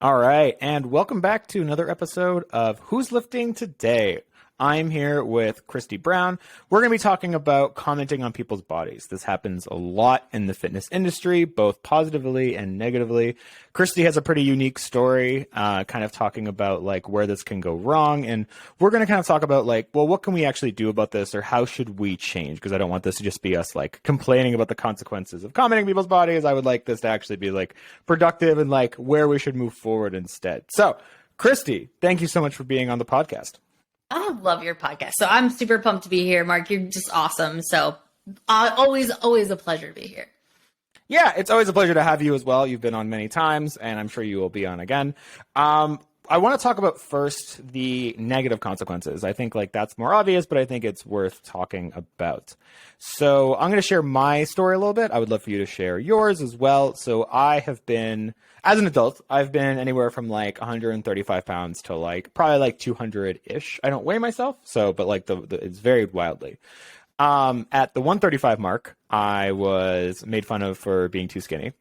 All right, and welcome back to another episode of Who's Lifting Today. I'm here with Christy Brown. We're going to be talking about commenting on people's bodies. This happens a lot in the fitness industry, both positively and negatively. Christy has a pretty unique story, kind of talking about like where this can go wrong. And we're going to kind of talk about like, well, what can we actually do about this, or how should we change? Because I don't want this to just be us like complaining about the consequences of commenting on people's bodies. I would like this to actually be like productive and like where we should move forward instead. So, Christy, thank you so much for being on the podcast. I love your podcast. So I'm super pumped to be here, Mark. You're just awesome. So always a pleasure to be here. Yeah, it's always a pleasure to have you as well. You've been on many times, and I'm sure you will be on again. I want to talk about first the negative consequences. I think like that's more obvious, but I think it's worth talking about. So I'm going to share my story a little bit. I would love for you to share yours as well. So I have been, as an adult, I've been anywhere from like 135 pounds to like probably like 200-ish. I don't weigh myself, so but like it's varied wildly. At the 135 mark, I was made fun of for being too skinny.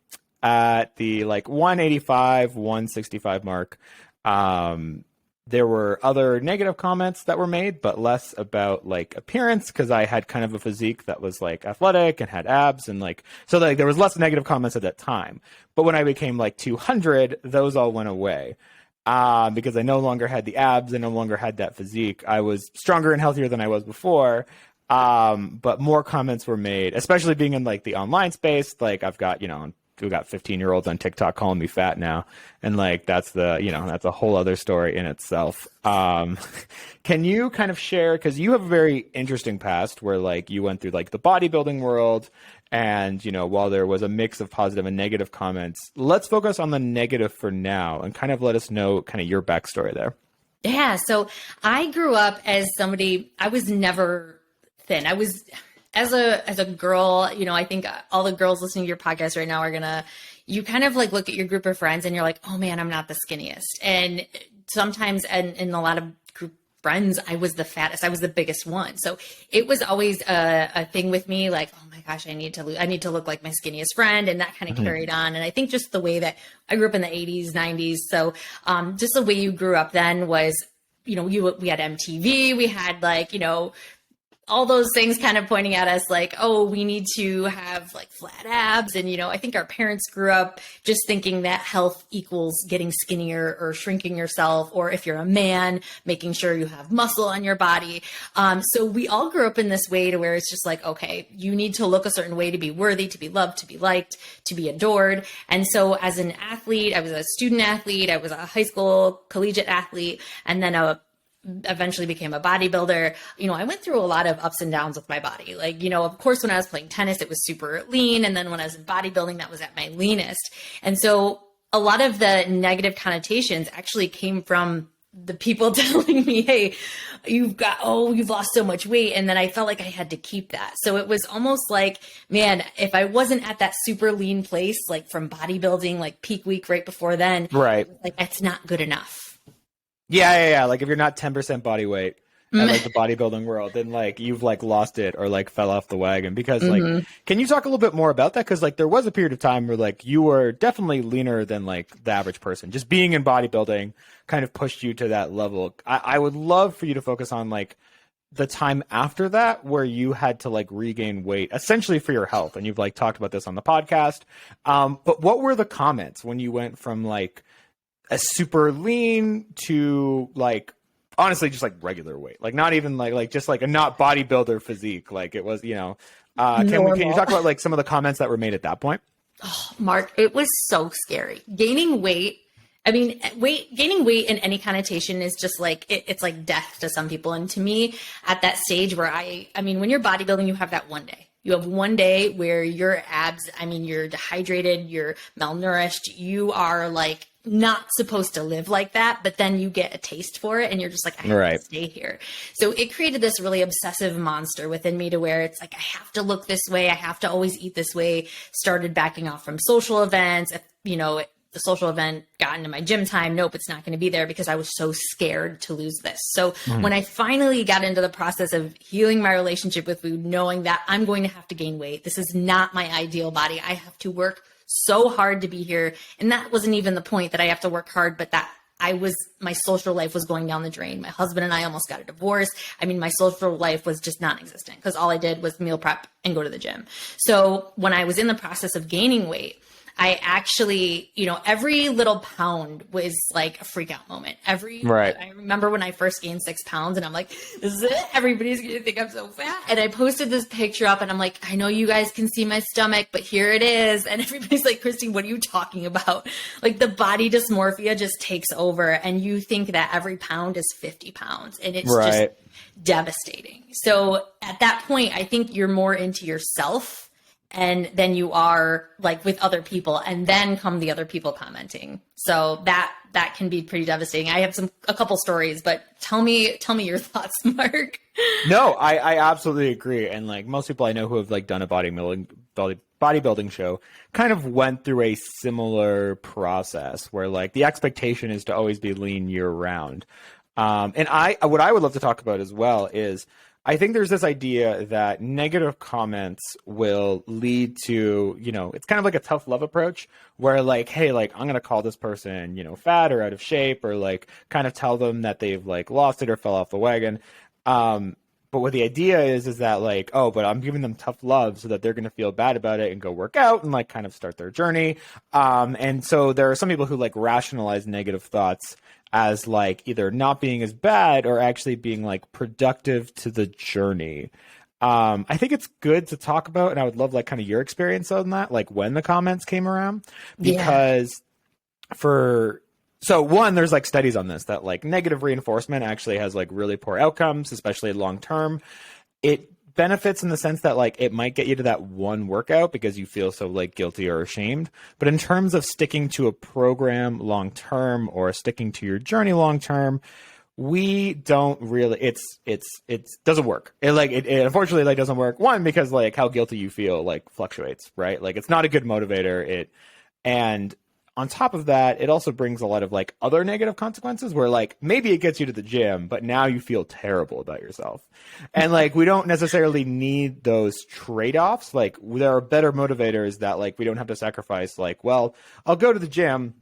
At the like 185, 165 mark, there were other negative comments that were made, but less about like appearance, because I had kind of a physique that was like athletic and had abs, and like so like there was less negative comments at that time. But when I became like 200, those all went away. Because I no longer had the abs, I no longer had that physique. I was stronger and healthier than I was before. But more comments were made, especially being in like the online space. Like I've got, we've got 15-year-olds on TikTok calling me fat now. And like, that's that's a whole other story in itself. Can you kind of share, cause you have a very interesting past where like you went through like the bodybuilding world, and, while there was a mix of positive and negative comments, let's focus on the negative for now and kind of let us know kind of your backstory there. Yeah. So I grew up as somebody, I was never thin. I was, as a girl, I think all the girls listening to your podcast right now you kind of like look at your group of friends and you're like, oh man, I'm not the skinniest. And sometimes, and in a lot of group friends, I was the fattest. I was the biggest one. So it was always a thing with me, like, oh my gosh, I need to look like my skinniest friend. And that kind of carried on. And I think just the way that I grew up in the 80s, 90s. So just the way you grew up then was, we had MTV, we had like, all those things kind of pointing at us like, oh, we need to have like flat abs. And, I think our parents grew up just thinking that health equals getting skinnier or shrinking yourself. Or if you're a man, making sure you have muscle on your body. So we all grew up in this way to where it's just like, okay, you need to look a certain way to be worthy, to be loved, to be liked, to be adored. And so as an athlete, I was a student athlete, I was a high school collegiate athlete, and then eventually became a bodybuilder. I went through a lot of ups and downs with my body. Like, of course, when I was playing tennis, it was super lean. And then when I was in bodybuilding, that was at my leanest. And so a lot of the negative connotations actually came from the people telling me, hey, you've lost so much weight. And then I felt like I had to keep that. So it was almost like, man, if I wasn't at that super lean place, like from bodybuilding, like peak week right before then, right, like that's not good enough. Yeah. Like if you're not 10% body weight at like the bodybuilding world, then like you've like lost it or like fell off the wagon. Because like, can you talk a little bit more about that? Because like there was a period of time where like you were definitely leaner than like the average person. Just being in bodybuilding kind of pushed you to that level. I would love for you to focus on like the time after that where you had to like regain weight essentially for your health. And you've like talked about this on the podcast. But what were the comments when you went from like a super lean to like honestly just like regular weight, like not even like just like a not bodybuilder physique, like it was, can you talk about like some of the comments that were made at that point? Oh, Mark, it was so scary. Gaining weight in any connotation is just like, it's like death to some people. And to me at that stage where when you're bodybuilding, you have that one day. You have one day where your abs, you're dehydrated, you're malnourished, you are like not supposed to live like that, but then you get a taste for it and you're just like, I have to stay here. So it created this really obsessive monster within me to where it's like, I have to look this way. I have to always eat this way. Started backing off from social events. If, the social event got into my gym time, nope, it's not going to be there because I was so scared to lose this. So when I finally got into the process of healing my relationship with food, knowing that I'm going to have to gain weight, this is not my ideal body. I have to work so hard to be here. And that wasn't even the point, that I have to work hard, but that my social life was going down the drain. My husband and I almost got a divorce. I mean, my social life was just non-existent because all I did was meal prep and go to the gym. So when I was in the process of gaining weight, I actually, every little pound was like a freak out moment. I remember when I first gained 6 pounds and I'm like, this is it? Everybody's going to think I'm so fat. And I posted this picture up and I'm like, I know you guys can see my stomach, but here it is. And everybody's like, Christi, what are you talking about? Like, the body dysmorphia just takes over and you think that every pound is 50 pounds and it's just devastating. So at that point, I think you're more into yourself and then you are like with other people, and then come the other people commenting. So that can be pretty devastating. I have a couple stories, but tell me your thoughts, Mark. No, I absolutely agree. And like most people I know who have like done a bodybuilding show kind of went through a similar process where like the expectation is to always be lean year round. And what I would love to talk about as well is, I think there's this idea that negative comments will lead to, it's kind of like a tough love approach where like, hey, like I'm going to call this person, fat or out of shape, or like kind of tell them that they've like lost it or fell off the wagon. But what the idea is that like, oh, but I'm giving them tough love so that they're going to feel bad about it and go work out and like kind of start their journey. And so there are some people who like rationalize negative thoughts as like either not being as bad or actually being like productive to the journey. I think it's good to talk about, and I would love like kind of your experience on that, like when the comments came around, because so one, there's like studies on this that like negative reinforcement actually has like really poor outcomes, especially long term. It benefits in the sense that like it might get you to that one workout because you feel so like guilty or ashamed, but in terms of sticking to a program long term or sticking to your journey long term, we don't really, it doesn't work. It unfortunately like doesn't work. One, because like how guilty you feel like fluctuates, right? Like it's not a good motivator. And on top of that, it also brings a lot of like other negative consequences where like maybe it gets you to the gym, but now you feel terrible about yourself. And like we don't necessarily need those trade-offs. Like there are better motivators that like we don't have to sacrifice. Like, well, I'll go to the gym.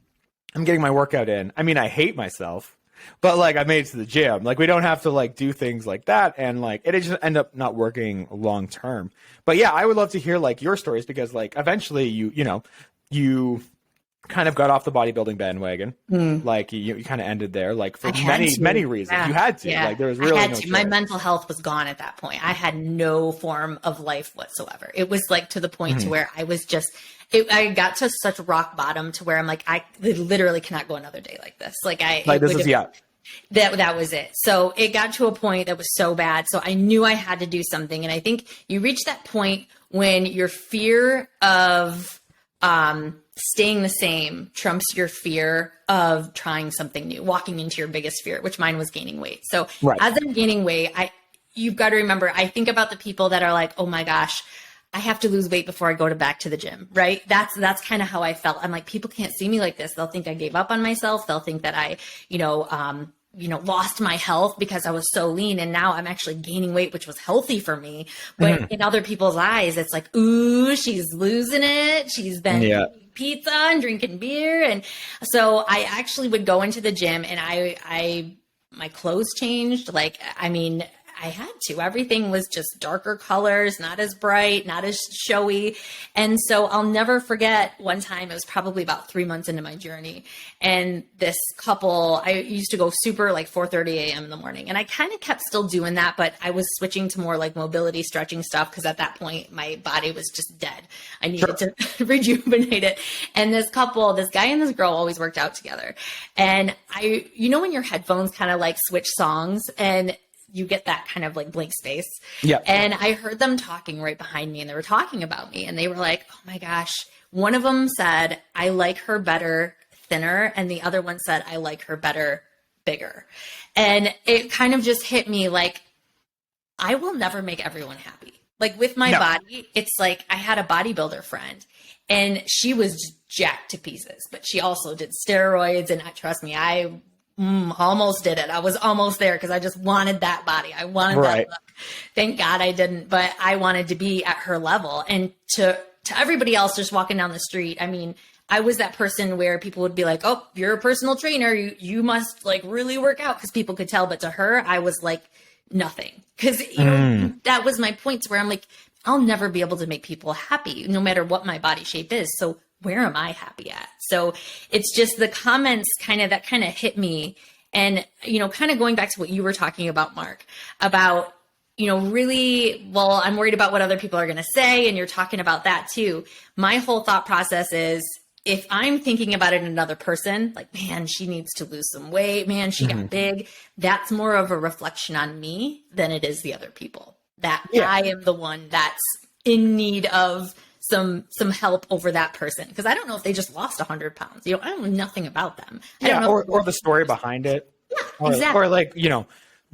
I'm getting my workout in. I mean, I hate myself, but like I made it to the gym. Like we don't have to like do things like that, and like it just end up not working long term. But yeah, I would love to hear like your stories, because like eventually you kind of got off the bodybuilding bandwagon. Like you kind of ended there, like for many reasons. You had to. Like there was really no choice. My mental health was gone at that point. I had no form of life whatsoever. It was like to the point to where I was just, I got to such rock bottom to where I'm like, I literally cannot go another day like this. That was it. So it got to a point that was so bad. So I knew I had to do something. And I think you reach that point when your fear of staying the same trumps your fear of trying something new, walking into your biggest fear, which mine was gaining weight. So as I'm gaining weight, you've got to remember, I think about the people that are like, oh my gosh, I have to lose weight before I go back to the gym, right? That's kind of how I felt. I'm like, people can't see me like this. They'll think I gave up on myself. They'll think that I, lost my health because I was so lean, and now I'm actually gaining weight, which was healthy for me. But in other people's eyes, it's like, ooh, she's losing it. She's been eating pizza and drinking beer. And so I actually would go into the gym and my clothes changed. Like, I mean, I had to. Everything was just darker colors, not as bright, not as showy. And so I'll never forget one time, it was probably about 3 months into my journey. And this couple, I used to go super like 4:30 a.m. in the morning. And I kind of kept still doing that, but I was switching to more like mobility stretching stuff because at that point my body was just dead. I needed to rejuvenate it. And this couple, this guy and this girl always worked out together. And when your headphones kind of like switch songs and you get that kind of like blank space. Yeah. And I heard them talking right behind me, and they were talking about me, and they were like, oh my gosh. One of them said, I like her better thinner. And the other one said, I like her better bigger. And it kind of just hit me like, I will never make everyone happy. Like with my body, it's like I had a bodybuilder friend and she was just jacked to pieces, but she also did steroids. And trust me, I almost did it. I was almost there because I just wanted that body. I wanted that look. Thank God I didn't, but I wanted to be at her level. And to to everybody else just walking down the street, I mean, I was that person where people would be like, oh, you're a personal trainer. You must like really work out, because people could tell. But to her, I was like nothing, because, you know, that was my point, where I'm like, I'll never be able to make people happy no matter what my body shape is. So where am I happy at? So it's just the comments that kind of hit me. And, you know, kind of going back to what you were talking about, Mark, about, you know, really, well, I'm worried about what other people are going to say. And you're talking about that too. My whole thought process is, if I'm thinking about it in another person, like, man, she needs to lose some weight, man, she got big, that's more of a reflection on me than it is the other people. That I am the one that's in need of some help over that person, because I don't know if they just lost 100 pounds. You know, I don't know nothing about them. I don't know or the story behind it. Yeah, exactly. Or like, you know,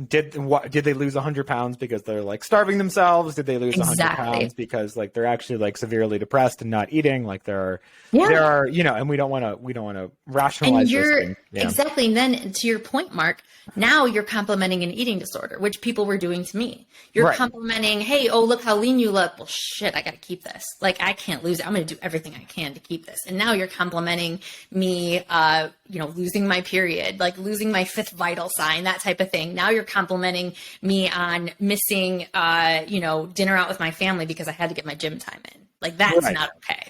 did they lose 100 pounds because they're like starving themselves? Did they lose 100 pounds because like they're actually like severely depressed and not eating? Like there are, you know, and we don't want to rationalize those things. Yeah. Exactly. And then to your point, Mark, now you're complimenting an eating disorder, which people were doing to me. You're complimenting, hey, oh, look how lean you look. Well, shit, I got to keep this. Like, I can't lose it. I'm going to do everything I can to keep this. And now you're complimenting me, you know, losing my period, like losing my fifth vital sign, that type of thing. Now you're complimenting me on missing, you know, dinner out with my family because I had to get my gym time in. Like, that's not okay.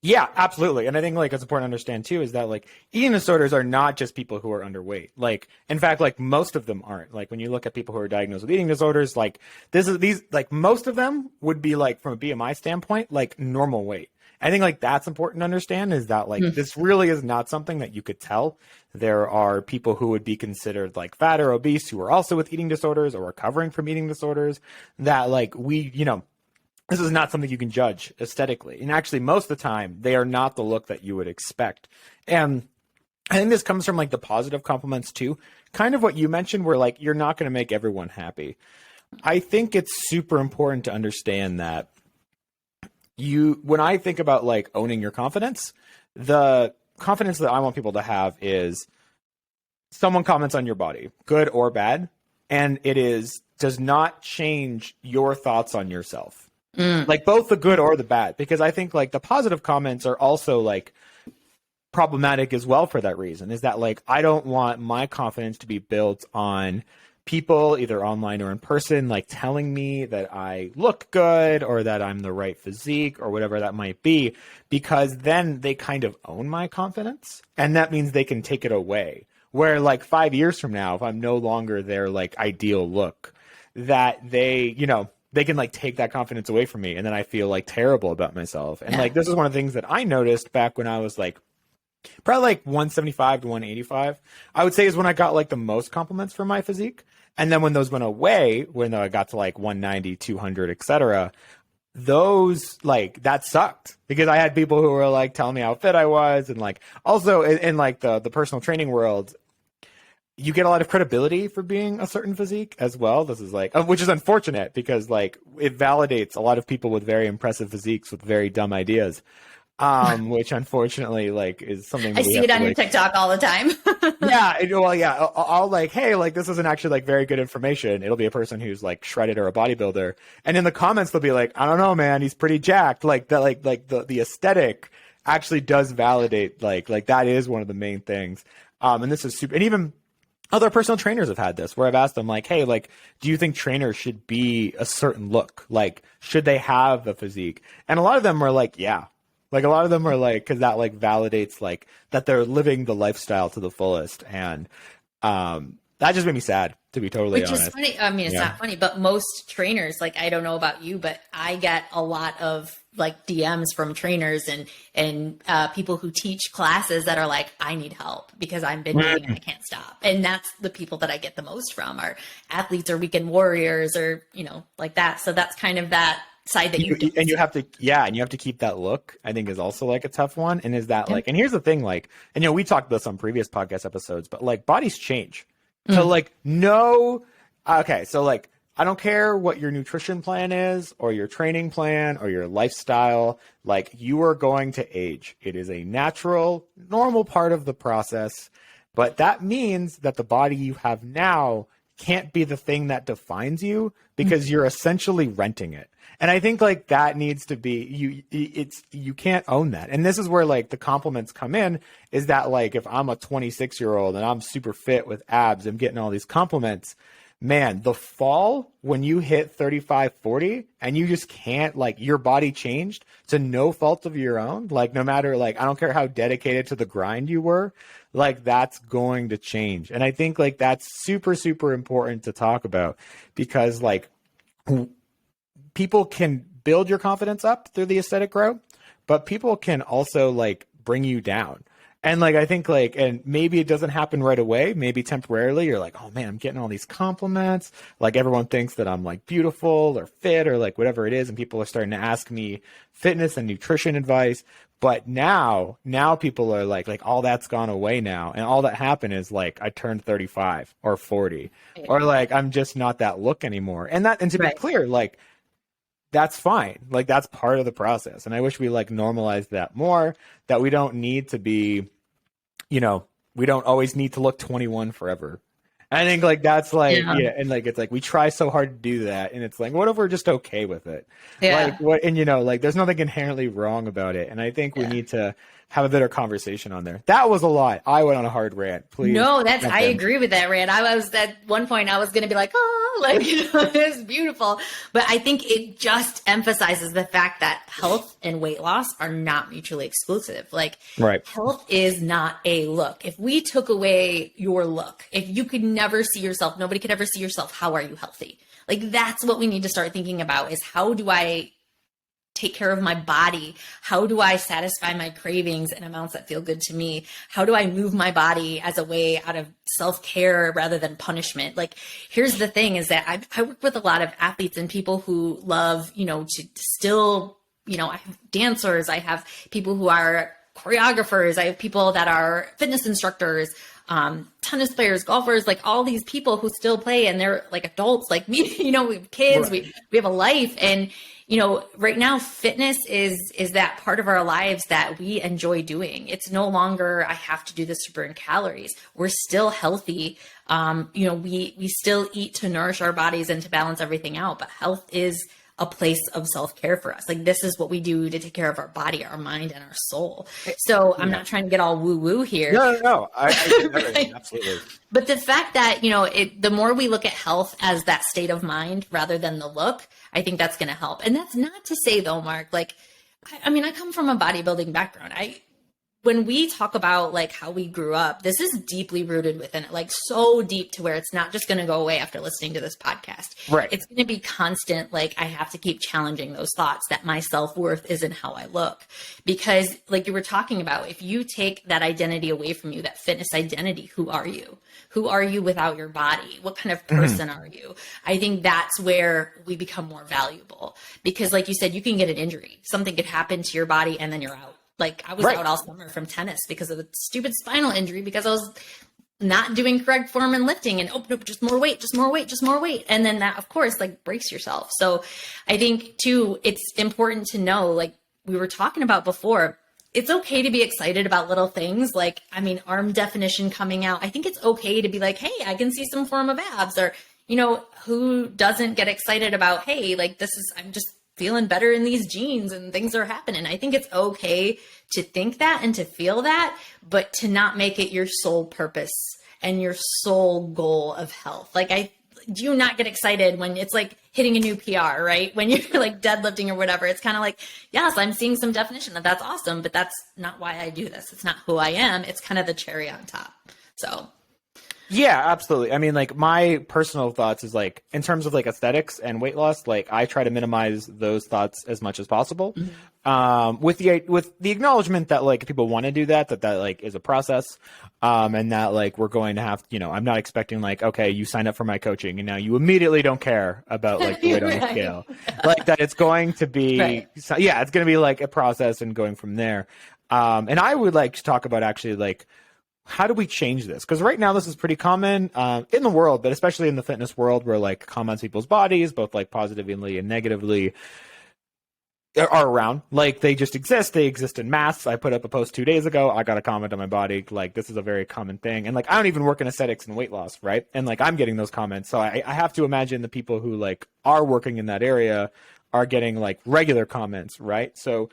Yeah, absolutely. And I think like it's important to understand too is that like eating disorders are not just people who are underweight. Like, in fact, like most of them aren't. Like when you look at people who are diagnosed with eating disorders, like these like most of them would be like, from a BMI standpoint, like normal weight. I think like that's important to understand, is that like this really is not something that you could tell. There are people who would be considered like fat or obese who are also with eating disorders or recovering from eating disorders, that like you know, this is not something you can judge aesthetically. And actually, most of the time, they are not the look that you would expect. And I think this comes from like the positive compliments too. Kind of what you mentioned, where like you're not going to make everyone happy. I think it's super important to understand that when I think about like owning your confidence, the confidence that I want people to have is someone comments on your body, good or bad, and does not change your thoughts on yourself. Like both the good or the bad, because I think like the positive comments are also like problematic as well for that reason, is that like I don't want my confidence to be built on people either online or in person like telling me that I look good or that I'm the right physique or whatever that might be, because then they kind of own my confidence, and that means they can take it away. Where like 5 years from now, if I'm no longer their like ideal look, that they, you know, they can like take that confidence away from me, and then I feel like terrible about myself. And like this is one of the things that I noticed back when I was like probably like 175 to 185, I would say, is when I got like the most compliments for my physique. And then when those went away, when I got to like 190, 200, etc., those like that sucked, because I had people who were like telling me how fit I was. And like also in like the personal training world, you get a lot of credibility for being a certain physique as well. This is like, which is unfortunate, because like it validates a lot of people with very impressive physiques with very dumb ideas, which unfortunately like is something that I see it on your TikTok all the time. I'll like, hey, like this isn't actually like very good information. It'll be a person who's like shredded or a bodybuilder, and in the comments they'll be like, I don't know, man, he's pretty jacked. Like that, like the aesthetic actually does validate like that is one of the main things. And this is super, and even other personal trainers have had this, where I've asked them like, hey, like, do you think trainers should be a certain look? Like, should they have a physique? And a lot of them are like, yeah. Like a lot of them are like, because that like validates like that they're living the lifestyle to the fullest. And that just made me sad, to be totally honest. Which is funny. I mean, it's not funny, but most trainers, like, I don't know about you, but I get a lot of like DMs from trainers and people who teach classes that are like, I need help because I'm binge eating and I can't stop. And that's the people that I get the most from, are athletes or weekend warriors or, you know, like that. So that's kind of that side that you have to keep that look, I think, is also like a tough one. And is that like, and here's the thing, like, and you know, we talked about this on previous podcast episodes, but like bodies change. So like, so like, I don't care what your nutrition plan is or your training plan or your lifestyle, like you are going to age. It is a natural, normal part of the process, but that means that the body you have now can't be the thing that defines you, because you're essentially renting it. And I think like that needs to be, you can't own that. And this is where like the compliments come in, is that like, if I'm a 26-year-old and I'm super fit with abs, I'm getting all these compliments, man, the fall when you hit 35, 40 and you just can't, like, your body changed to no fault of your own. Like, no matter, like, I don't care how dedicated to the grind you were, like, that's going to change. And I think like that's super, super important to talk about, because like people can build your confidence up through the aesthetic grow, but people can also like bring you down. And like, I think like, and maybe it doesn't happen right away, maybe temporarily, you're like, oh man, I'm getting all these compliments. Like everyone thinks that I'm like beautiful or fit or like whatever it is. And people are starting to ask me fitness and nutrition advice. But now people are like all that's gone away now. And all that happened is like, I turned 35 or 40, or like, I'm just not that look anymore. And to be clear, like, that's fine. Like, that's part of the process. And I wish we like normalized that more, that we don't need to be, we don't always need to look 21 forever. I think like that's like, and like, it's like, we try so hard to do that. And it's like, what if we're just okay with it? Like what, and like, there's nothing inherently wrong about it. And I think we need to have a better conversation on there. That was a lot. I went on a hard rant. Please. No, I agree with that rant. I was at one point, I was going to be like, oh, like, it's beautiful. But I think it just emphasizes the fact that health and weight loss are not mutually exclusive. Like, health is not a look. If we took away your look, if you could never see yourself, nobody could ever see yourself, how are you healthy? Like, that's what we need to start thinking about, is how do I take care of my body? How do I satisfy my cravings in amounts that feel good to me? How do I move my body as a way out of self-care rather than punishment? Like, here's the thing, is that I work with a lot of athletes and people who love, to still, I have dancers, I have people who are choreographers, I have people that are fitness instructors, tennis players, golfers, like all these people who still play, and they're like adults like me, we have kids, we have a life. And, right now fitness is that part of our lives that we enjoy doing. It's no longer, I have to do this to burn calories. We're still healthy. We still eat to nourish our bodies and to balance everything out, but health is a place of self-care for us. Like, this is what we do to take care of our body, our mind, and our soul. So I'm not trying to get all woo-woo here. No. I get everything. Absolutely. But the fact that, the more we look at health as that state of mind rather than the look, I think that's going to help. And that's not to say though, Mark, like, I come from a bodybuilding background. When we talk about like how we grew up, this is deeply rooted within it, like so deep to where it's not just going to go away after listening to this podcast. Right. It's going to be constant. Like, I have to keep challenging those thoughts that my self-worth isn't how I look, because like you were talking about, if you take that identity away from you, that fitness identity, who are you? Who are you without your body? What kind of person are you? I think that's where we become more valuable, because like you said, you can get an injury. Something could happen to your body and then you're out. Like, I was out all summer from tennis because of a stupid spinal injury, because I was not doing correct form and lifting, and nope, just more weight. And then that, of course, like, breaks yourself. So I think too, it's important to know, like we were talking about before, it's okay to be excited about little things. Like, arm definition coming out. I think it's okay to be like, hey, I can see some form of abs, or, who doesn't get excited about, hey, like, I'm just feeling better in these jeans and things are happening. I think it's okay to think that and to feel that, but to not make it your sole purpose and your sole goal of health. Like, do you not get excited when it's like hitting a new PR, right? When you're like deadlifting or whatever, it's kind of like, yes, I'm seeing some definition, that's awesome, but that's not why I do this. It's not who I am. It's kind of the cherry on top. So yeah, absolutely. Like, my personal thoughts is like, in terms of like aesthetics and weight loss, like, I try to minimize those thoughts as much as possible. With the acknowledgement that like people want to do that like is a process. And that like, we're going to have, I'm not expecting like, okay, you signed up for my coaching and now you immediately don't care about like the weight on the scale. Like, that it's going to be, it's going to be like a process and going from there. And I would like to talk about actually like, how do we change this? Because right now this is pretty common in the world, but especially in the fitness world, where like comments people's bodies, both like positively and negatively. are around. Like, they just exist. They exist in mass. I put up a post 2 days ago. I got a comment on my body. Like, this is a very common thing. And like, I don't even work in aesthetics and weight loss, right? And like, I'm getting those comments. So I have to imagine the people who like are working in that area are getting like regular comments, right? So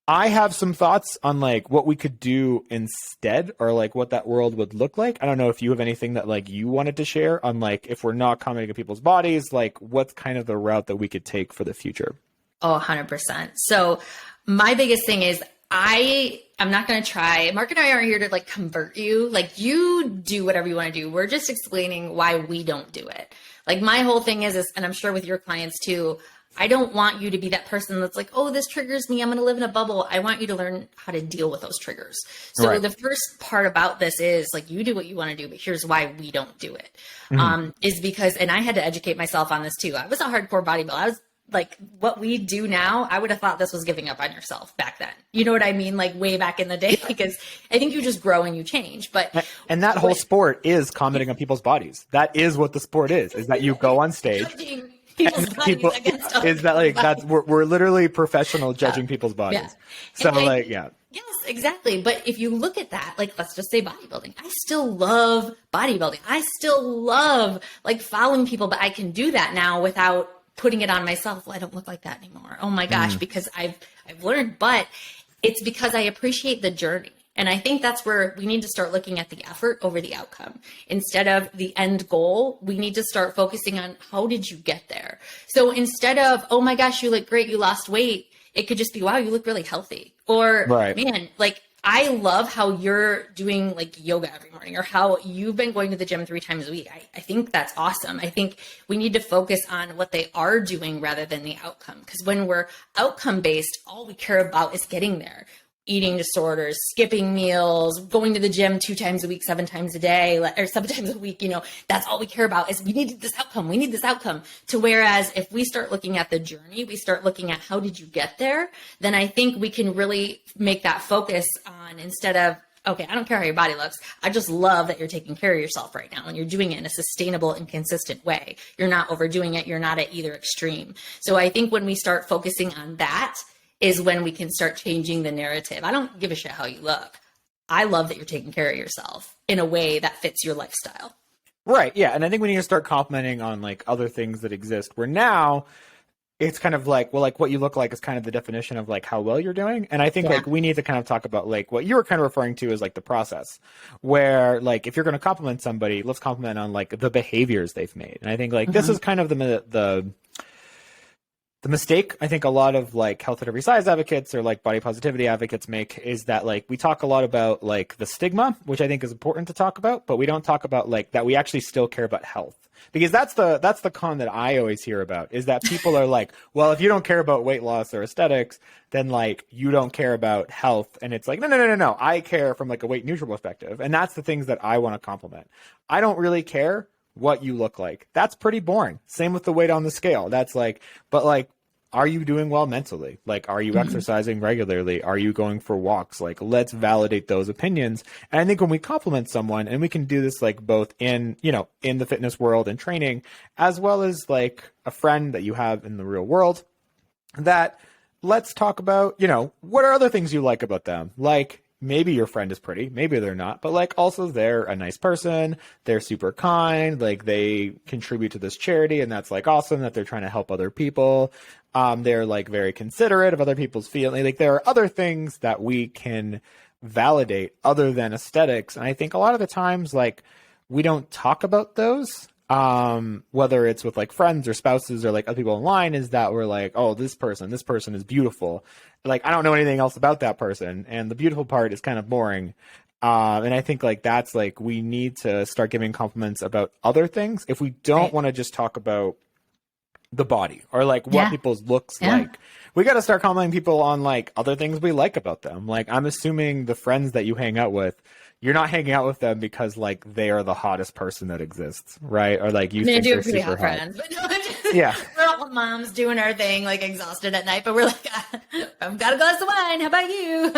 I have some thoughts on like what we could do instead, or like what that world would look like. I don't know if you have anything that like you wanted to share on like, if we're not commenting on people's bodies, like what's kind of the route that we could take for the future. Oh, 100%. So my biggest thing is I'm not going to try. Mark and I aren't here to like convert you. Like, you do whatever you want to do. We're just explaining why we don't do it. Like, my whole thing is, and I'm sure with your clients too, I don't want you to be that person that's like, oh, this triggers me, I'm going to live in a bubble. I want you to learn how to deal with those triggers. So Right. The first part about this is like, you do what you want to do, but here's why we don't do it. Is because, and I had to educate myself on this too. I was a hardcore bodybuilder. I was like, what we do now, I would have thought this was giving up on yourself back then. You know what I mean? Like, way back in the day, because I think you just grow and you change. But and that whole sport is commenting on people's bodies. That is what the sport is that you go on stage. People's bodies against us. Is that like that's we're literally professional judging people's bodies. Yeah. So And like, yeah. Yes, exactly. But if you look at that, like, let's just say bodybuilding. I still love bodybuilding. I still love like following people, but I can do that now without putting it on myself. Well, I don't look like that anymore. Oh my gosh, because I've learned, but it's because I appreciate the journey. And I think that's where we need to start looking at the effort over the outcome. Instead of the end goal, we need to start focusing on how did you get there? So instead of, oh my gosh, you look great, you lost weight, it could just be, wow, you look really healthy. Or, Right. man, like, I love how you're doing like yoga every morning, or how you've been going to the gym 3 times a week. I think that's awesome. I think we need to focus on what they are doing rather than the outcome. Because when we're outcome based, all we care about is getting there. Eating disorders, skipping meals, going to the gym 2 times a week, 7 times a day, or 7 times a week, that's all we care about is we need this outcome. We need this outcome. To whereas if we start looking at the journey, we start looking at how did you get there, then I think we can really make that focus on, instead of, okay, I don't care how your body looks. I just love that you're taking care of yourself right now and you're doing it in a sustainable and consistent way. You're not overdoing it. You're not at either extreme. So I think when we start focusing on that, is when we can start changing the narrative. I don't give a shit how you look. I love that you're taking care of yourself in a way that fits your lifestyle. Right. Yeah. And I think we need to start complimenting on like other things that exist, where now it's kind of like, well, like what you look like is kind of the definition of like how well you're doing. And I think like we need to kind of talk about like what you were kind of referring to as like the process, where like if you're going to compliment somebody, let's compliment on like the behaviors they've made. And I think like this is kind of the mistake I think a lot of like health at every size advocates or like body positivity advocates make, is that like we talk a lot about like the stigma, which I think is important to talk about, but we don't talk about like that we actually still care about health. Because that's the con that I always hear about, is that people are like, well, if you don't care about weight loss or aesthetics, then like you don't care about health. And it's like, no. I care from like a weight neutral perspective. And that's the things that I want to compliment. I don't really care what you look like. That's pretty boring. Same with the weight on the scale. That's like, but like, are you doing well mentally? Like, are you exercising regularly? Are you going for walks? Like, let's validate those opinions. And I think when we compliment someone, and we can do this like both in, in the fitness world and training, as well as like a friend that you have in the real world, that let's talk about, what are other things you like about them? Like, maybe your friend is pretty, maybe they're not, but like also they're a nice person, they're super kind, like they contribute to this charity, and that's like awesome that they're trying to help other people. They're like very considerate of other people's feelings. Like there are other things that we can validate other than aesthetics. And I think a lot of the times like we don't talk about those. Whether it's with like friends or spouses or like other people online, is that we're like, oh, this person is beautiful. Like, I don't know anything else about that person. And the beautiful part is kind of boring. And I think like, that's like, we need to start giving compliments about other things. If we don't want to just talk about the body or like what people's looks like, we got to start complimenting people on like other things we like about them. Like, I'm assuming the friends that you hang out with, you're not hanging out with them because like they are the hottest person that exists, right? Or like you think they're super hot. Friends, but no, we're all moms doing our thing, like exhausted at night, but we're like, I've got a glass of wine. How about you?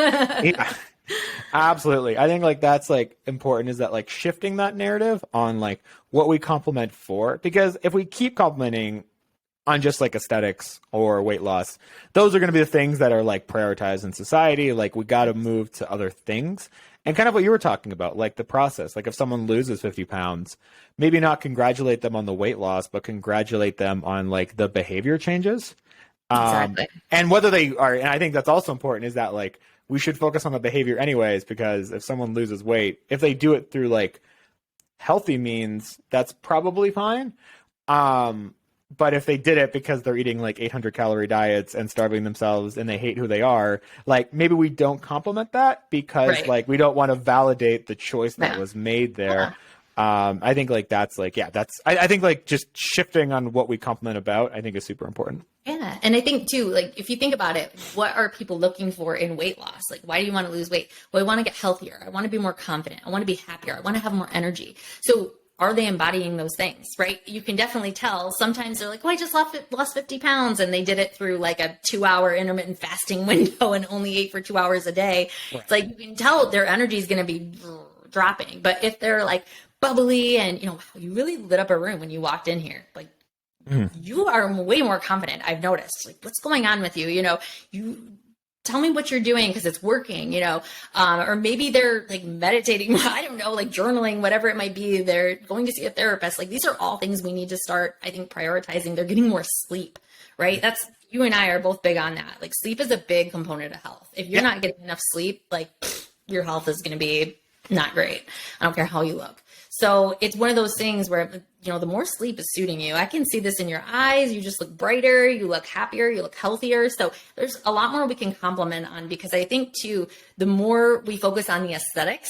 Yeah, absolutely. I think like that's like important, is that like shifting that narrative on like what we compliment for, because if we keep complimenting on just like aesthetics or weight loss, those are going to be the things that are like prioritized in society. Like we got to move to other things. And kind of what you were talking about, like the process, like if someone loses 50 pounds, maybe not congratulate them on the weight loss, but congratulate them on like the behavior changes. Exactly. And whether they are, and I think that's also important, is that like we should focus on the behavior anyways, because if someone loses weight, if they do it through like healthy means, that's probably fine. But if they did it because they're eating like 800 calorie diets and starving themselves and they hate who they are, like maybe we don't compliment that because like we don't want to validate the choice that was made there. I think like that's like, I think like just shifting on what we compliment about, I think is super important. Yeah. And I think too, like if you think about it, what are people looking for in weight loss? Like, why do you want to lose weight? Well, I want to get healthier. I want to be more confident. I want to be happier. I want to have more energy. So are they embodying those things, right? You can definitely tell. Sometimes they're like, oh, I just lost 50 pounds. And they did it through like a 2-hour intermittent fasting window and only ate for 2 hours a day. Right. It's like, you can tell their energy is going to be dropping. But if they're like bubbly and, you know, you really lit up a room when you walked in here, like you are way more confident. I've noticed, like, what's going on with you? You know, you tell me what you're doing because it's working, you know, or maybe they're like meditating, I don't know, like journaling, whatever it might be. They're going to see a therapist. Like these are all things we need to start, I think, prioritizing. They're getting more sleep, right? That's, you and I are both big on that. Like sleep is a big component of health. If you're not getting enough sleep, like your health is going to be not great. I don't care how you look. So it's one of those things where, you know, the more sleep is suiting you. I can see this in your eyes. You just look brighter, you look happier, you look healthier. So there's a lot more we can compliment on, because I think too, the more we focus on the aesthetics,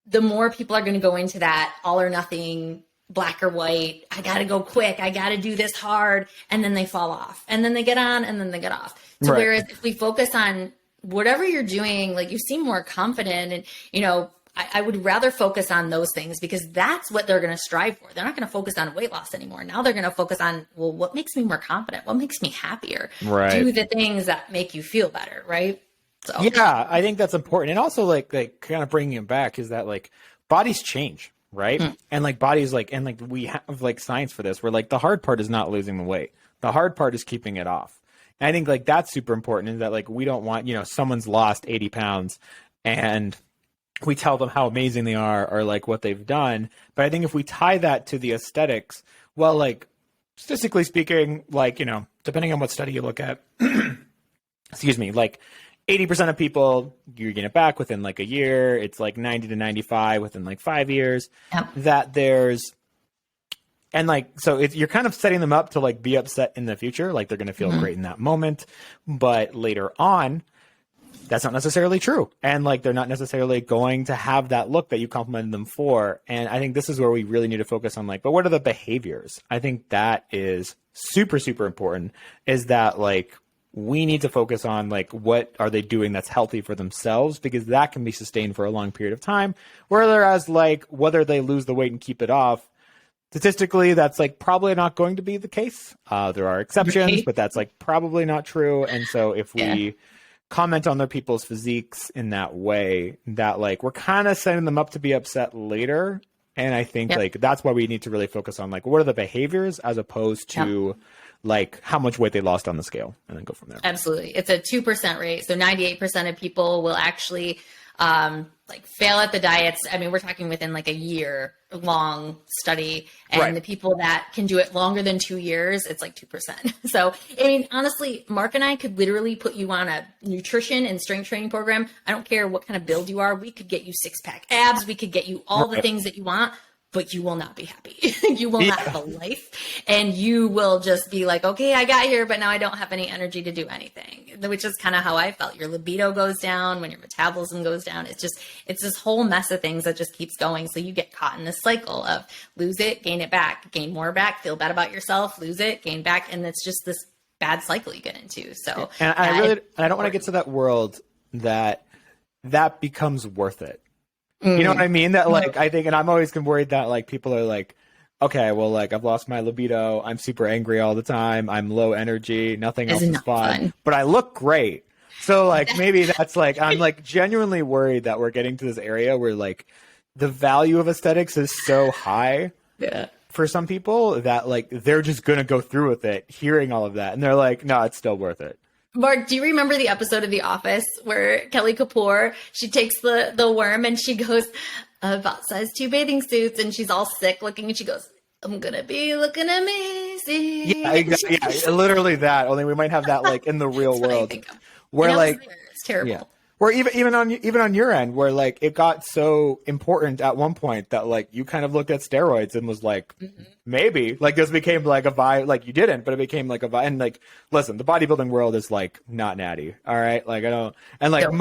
the more people are going to go into that all or nothing, black or white. I got to go quick. I got to do this hard. And then they fall off, and then they get on, and then they get off. So whereas if we focus on whatever you're doing, like you seem more confident, and, you know, I would rather focus on those things, because that's what they're going to strive for. They're not going to focus on weight loss anymore. Now they're going to focus on, well, what makes me more confident? What makes me happier? Right. Do the things that make you feel better. Right. So yeah, I think that's important. And also like kind of bringing it back is that like bodies change. Right. And like bodies, like, and like we have like science for this, where like the hard part is not losing the weight. The hard part is keeping it off. And I think like that's super important, is that like, we don't want, you know, someone's lost 80 pounds and we tell them how amazing they are or like what they've done. But I think if we tie that to the aesthetics, well, like statistically speaking, like, you know, depending on what study you look at, excuse me, like 80% of people, you gain it back within like a year. It's like 90 to 95 within like 5 years. That there's, and like, so you're kind of setting them up to like be upset in the future. Like they're going to feel great in that moment, but later on, that's not necessarily true. And like, they're not necessarily going to have that look that you complimented them for. And I think this is where we really need to focus on like, but what are the behaviors? I think that is super, super important, is that like, we need to focus on like, what are they doing that's healthy for themselves? Because that can be sustained for a long period of time. Whereas like, whether they lose the weight and keep it off, statistically, that's like probably not going to be the case. There are exceptions, but that's like probably not true. And so if we comment on their people's physiques in that way, that like we're kind of setting them up to be upset later. And I think like that's why we need to really focus on like, what are the behaviors as opposed to like how much weight they lost on the scale, and then go from there. Absolutely. It's a 2% rate. So 98% of people will actually like fail at the diets. I mean, we're talking within like a year long study, and the people that can do it longer than 2 years, it's like 2%. So, I mean, honestly, Mark and I could literally put you on a nutrition and strength training program. I don't care what kind of build you are. We could get you 6-pack abs. We could get you all the things that you want, but you will not be happy. You will not have a life, and you will just be like, okay, I got here, but now I don't have any energy to do anything, which is kind of how I felt. Your libido goes down when your metabolism goes down. It's this whole mess of things that just keeps going. So you get caught in this cycle of lose it, gain it back, gain more back, feel bad about yourself, lose it, gain back. And it's just this bad cycle you get into. So, and I don't want to get to that world that becomes worth it. You know what I mean? That like, I think, and I'm always worried that like people are like, okay, well, like I've lost my libido. I'm super angry all the time. I'm low energy. Nothing else is fun, but I look great. So like, maybe that's like, I'm like genuinely worried that we're getting to this area where like the value of aesthetics is so high for some people that like they're just gonna go through with it, hearing all of that, and they're like, no, it's still worth it. Mark, do you remember the episode of The Office where Kelly Kapoor, she takes the worm and she goes, about size 2 bathing suits, and she's all sick looking, and she goes, I'm gonna be looking amazing. Yeah, exactly. Yeah, literally that. Only we might have that like in the real world, where like it's terrible. Yeah. Or even on your end, where like it got so important at one point that like you kind of looked at steroids and was like, maybe like this became like a vibe. Like you didn't, but it became like a vibe. And like, listen, the bodybuilding world is like not natty. All right, like I don't, and like a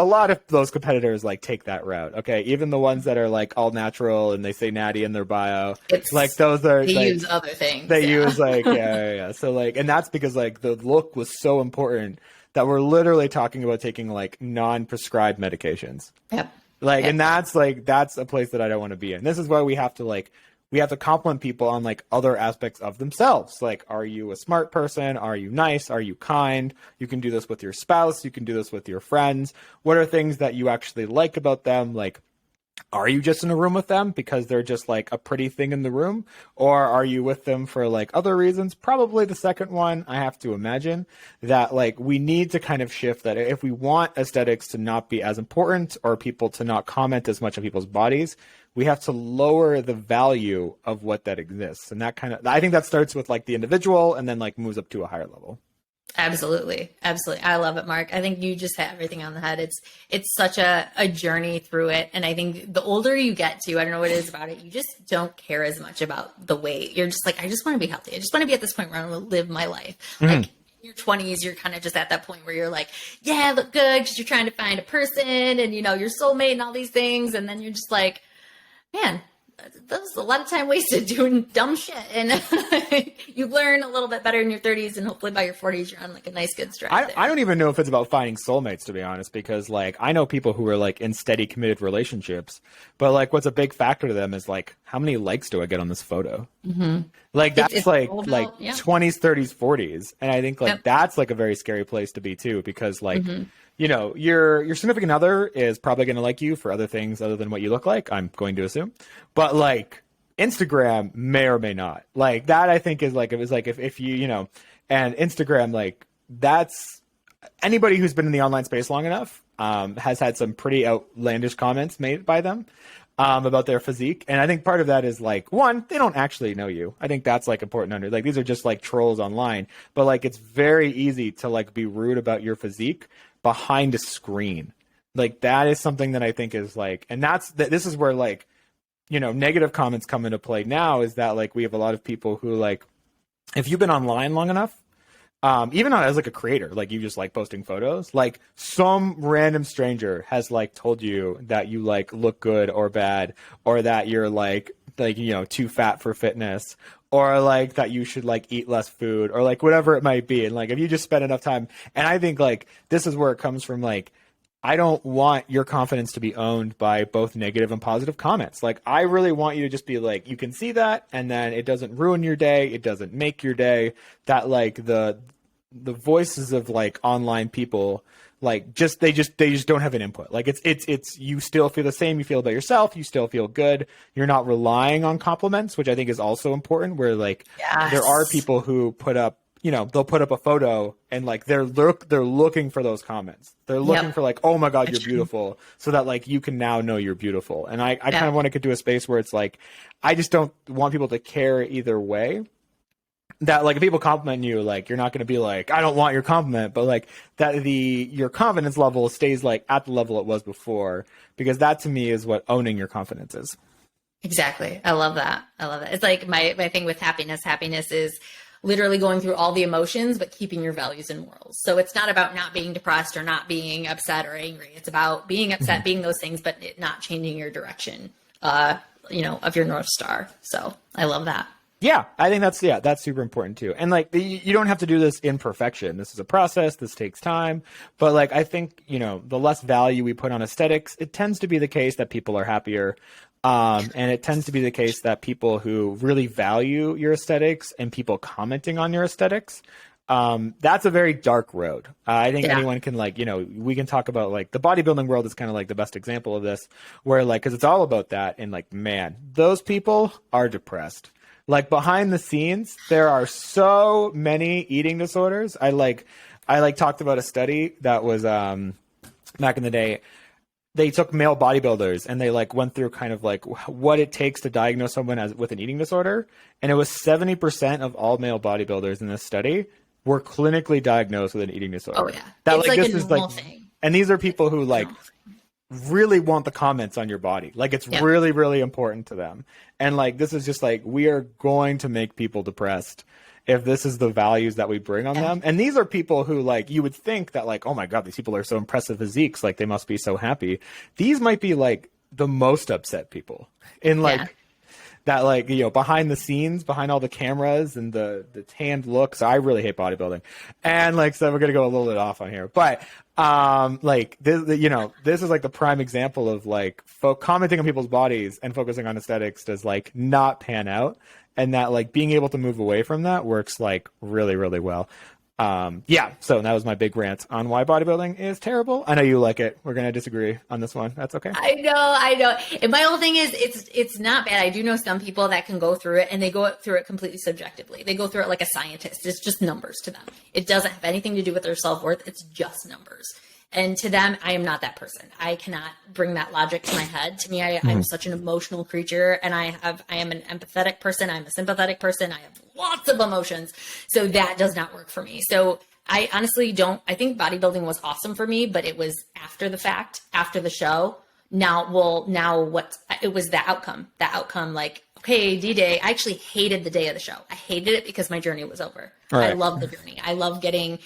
lot of those competitors like take that route. Okay, even the ones that are like all natural and they say natty in their bio, it's like those are they like, use other things. They use like yeah. So like, and that's because like the look was so important that we're literally talking about taking like non-prescribed medications. Yep. Like, and that's a place that I don't want to be in. This is why we have to compliment people on like other aspects of themselves. Like, are you a smart person? Are you nice? Are you kind? You can do this with your spouse. You can do this with your friends. What are things that you actually like about them? Like, are you just in a room with them because they're just like a pretty thing in the room? Or are you with them for like other reasons? Probably the second one. I have to imagine that like we need to kind of shift that if we want aesthetics to not be as important or people to not comment as much on people's bodies, we have to lower the value of what that exists. And that I think that starts with like the individual and then like moves up to a higher level. Absolutely. I love it, Mark. I think you just hit everything on the head. It's such a journey through it. And I think the older you get to, I don't know what it is about it, you just don't care as much about the weight. You're just like, I just want to be healthy. I just want to be at this point where I want to live my life. Like in your 20s, you're kind of just at that point where you're like, yeah, I look good because you're trying to find a person and, you know, your soulmate and all these things. And then you're just like, man, that was a lot of time wasted doing dumb shit. And you learn a little bit better in your 30s, and hopefully by your 40s, you're on like a nice, good stride. I don't even know if it's about finding soulmates, to be honest, because like I know people who are like in steady, committed relationships, but like what's a big factor to them is like, how many likes do I get on this photo? Like that's it's like 20s, 30s, 40s. And I think like that's like a very scary place to be too, because like, you know, your significant other is probably going to like you for other things other than what you look like, I'm going to assume. But like Instagram may or may not. Like that I think is like, it was like if you know, and Instagram, like that's anybody who's been in the online space long enough has had some pretty outlandish comments made by them about their physique. And I think part of that is like, one, they don't actually know you. I think that's like important to like, these are just like trolls online, but like, it's very easy to like be rude about your physique behind a screen. Like that is something that I think is like, and this is where like, you know, negative comments come into play now, is that like we have a lot of people who like, if you've been online long enough, even as like a creator, like you just like posting photos, like some random stranger has like told you that you like look good or bad, or that you're like, you know, too fat for fitness, or like that you should like eat less food, or like whatever it might be. And like, if you just spend enough time, and I think like, this is where it comes from. Like, I don't want your confidence to be owned by both negative and positive comments. Like, I really want you to just be like, you can see that, and then it doesn't ruin your day. It doesn't make your day. That like the voices of like online people, like they just don't have an input. Like it's you still feel the same you feel about yourself. You still feel good. You're not relying on compliments, which I think is also important, where like there are people who put up, you know, they'll put up a photo and like they're looking for those comments. They're looking for like, oh my God, you're beautiful. So that like you can now know you're beautiful. And I kind of want to get to a space where it's like, I just don't want people to care either way. That like if people compliment you, like you're not going to be like, I don't want your compliment, but like that your confidence level stays like at the level it was before, because that to me is what owning your confidence is. Exactly. I love that. It's like my thing with happiness. Happiness is literally going through all the emotions, but keeping your values and morals. So it's not about not being depressed or not being upset or angry. It's about being upset, being those things, but it not changing your direction, you know, of your North Star. So I love that. Yeah, I think that's super important too. And like, you don't have to do this in perfection. This is a process. This takes time. But like, I think, you know, the less value we put on aesthetics, it tends to be the case that people are happier. And it tends to be the case that people who really value your aesthetics and people commenting on your aesthetics, that's a very dark road. I think anyone can like, you know, we can talk about like the bodybuilding world is kind of like the best example of this, where like, cause it's all about that. And like, man, those people are depressed. Like behind the scenes, there are so many eating disorders. I talked about a study that was back in the day. They took male bodybuilders and they like went through kind of like what it takes to diagnose someone with an eating disorder, and it was 70% of all male bodybuilders in this study were clinically diagnosed with an eating disorder. Oh yeah, that it's like like this a is like, normal thing. and these are people who like really want the comments on your body. Like it's really, really important to them. And like, this is just like, we are going to make people depressed if this is the values that we bring on them. And these are people who like, you would think that like, oh my God, these people are so impressive physiques. Like they must be so happy. These might be like the most upset people in like that, like, you know, behind the scenes, behind all the cameras and the tanned looks. I really hate bodybuilding. And like, so we're going to go a little bit off on here, but like this, you know, this is like the prime example of like commenting on people's bodies and focusing on aesthetics does like not pan out, and that like being able to move away from that works like really, really well. So that was my big rant on why bodybuilding is terrible. I know you like it. We're going to disagree on this one. That's okay. I know. And my whole thing is it's not bad. I do know some people that can go through it, and they go through it completely subjectively. They go through it like a scientist. It's just numbers to them. It doesn't have anything to do with their self-worth. It's just numbers. And to them, I am not that person. I cannot bring that logic to my head. To me, I'm such an emotional creature, and I am an empathetic person. I'm a sympathetic person. I have lots of emotions. So that does not work for me. So I honestly I think bodybuilding was awesome for me, but it was after the fact, after the show. It was the outcome, like, okay, D-Day. I actually hated the day of the show. I hated it because my journey was over. Right. I love the journey. I love getting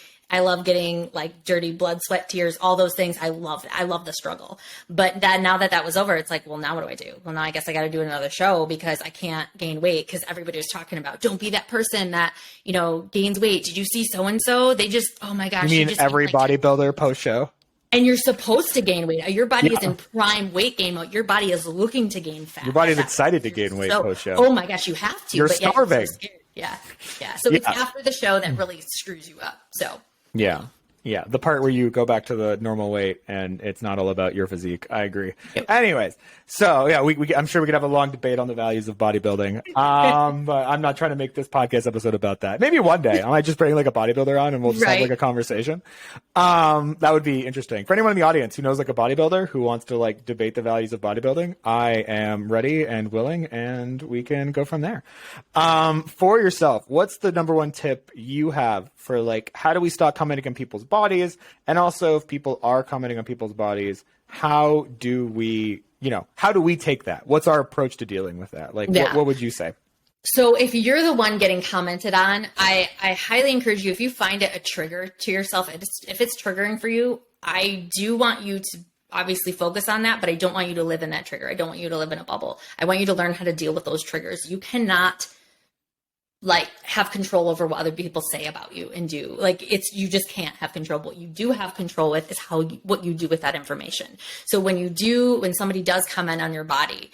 like dirty blood, sweat, tears, all those things. I love it. I love the struggle. But now that was over, it's like, well, now what do I do? Well, now I guess I got to do another show because I can't gain weight, because everybody was talking about, don't be that person that, you know, gains weight. Did you see so-and-so? They just, oh my gosh. You mean every bodybuilder post show? And you're supposed to gain weight. Your body is in prime weight gain mode. Your body is looking to gain fat. Your body's excited to gain weight post show. Oh my gosh, you have to. You're starving. You're so scared. Yeah. So it's after the show that really screws you up. So. Yeah. The part where you go back to the normal weight and it's not all about your physique. I agree. Yep. Anyways, so yeah, I'm sure we could have a long debate on the values of bodybuilding. But I'm not trying to make this podcast episode about that. Maybe one day I might just bring like a bodybuilder on and we'll just have like a conversation. That would be interesting. For anyone in the audience who knows like a bodybuilder who wants to like debate the values of bodybuilding, I am ready and willing, and we can go from there. For yourself, what's the number one tip you have for like, how do we stop commenting on people's bodies? And also, if people are commenting on people's bodies, how do we take that? What's our approach to dealing with that? Like, what would you say? So if you're the one getting commented on, I highly encourage you, if you find it a trigger to yourself, if it's triggering for you, I do want you to obviously focus on that, but I don't want you to live in that trigger. I don't want you to live in a bubble. I want you to learn how to deal with those triggers. You cannot like have control over what other people say about you and do. Like you just can't have control. What you do have control with is what you do with that information. So when somebody does comment on your body,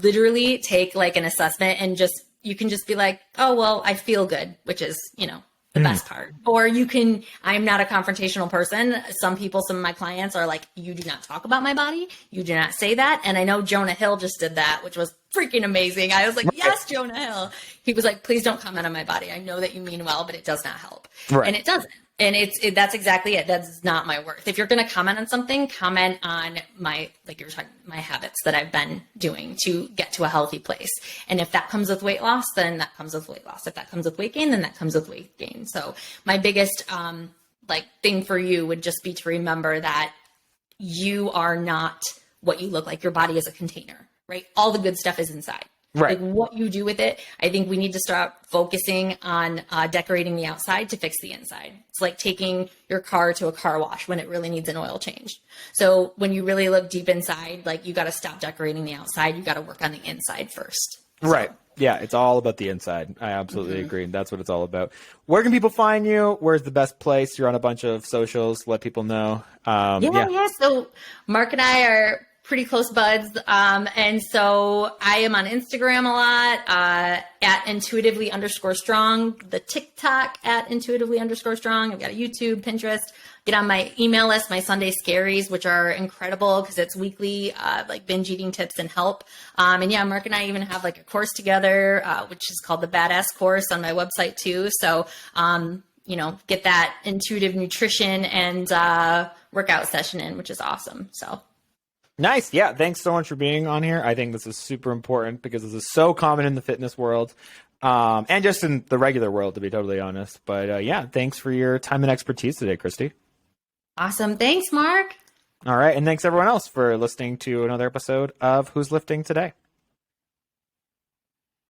literally take like an assessment and you can just be like, oh, well, I feel good, which is, you know, the best part. Or I'm not a confrontational person. Some of my clients are like, you do not talk about my body. You do not say that. And I know Jonah Hill just did that, which was freaking amazing. I was like, yes, Jonah Hill. He was like, please don't comment on my body. I know that you mean well, but it does not help. Right. And it doesn't. And that's exactly it. That's not my worth. If you're going to comment on something, comment on my habits that I've been doing to get to a healthy place. And if that comes with weight loss, then that comes with weight loss. If that comes with weight gain, then that comes with weight gain. So my biggest thing for you would just be to remember that you are not what you look like. Your body is a container, right? All the good stuff is inside. Right. Like what you do with it. I think we need to start focusing on decorating the outside to fix the inside. It's like taking your car to a car wash when it really needs an oil change. So when you really look deep inside, like you got to stop decorating the outside. You got to work on the inside first. Right. Yeah. It's all about the inside. I absolutely agree. That's what it's all about. Where can people find you? Where's the best place? You're on a bunch of socials. Let people know. Yeah. So Mark and I are pretty close buds. And so I am on Instagram a lot, at intuitively_strong, the TikTok at intuitively_strong. I've got a YouTube, Pinterest, get on my email list, my Sunday Scaries, which are incredible because it's weekly, like binge eating tips and help. And yeah, Mark and I even have like a course together, which is called the Badass Course on my website too. So, get that intuitive nutrition and workout session in, which is awesome. So. Nice. Yeah. Thanks so much for being on here. I think this is super important because this is so common in the fitness world, and just in the regular world, to be totally honest. But yeah, thanks for your time and expertise today, Christi. Awesome. Thanks, Mark. All right. And thanks everyone else for listening to another episode of Who's Lifting Today.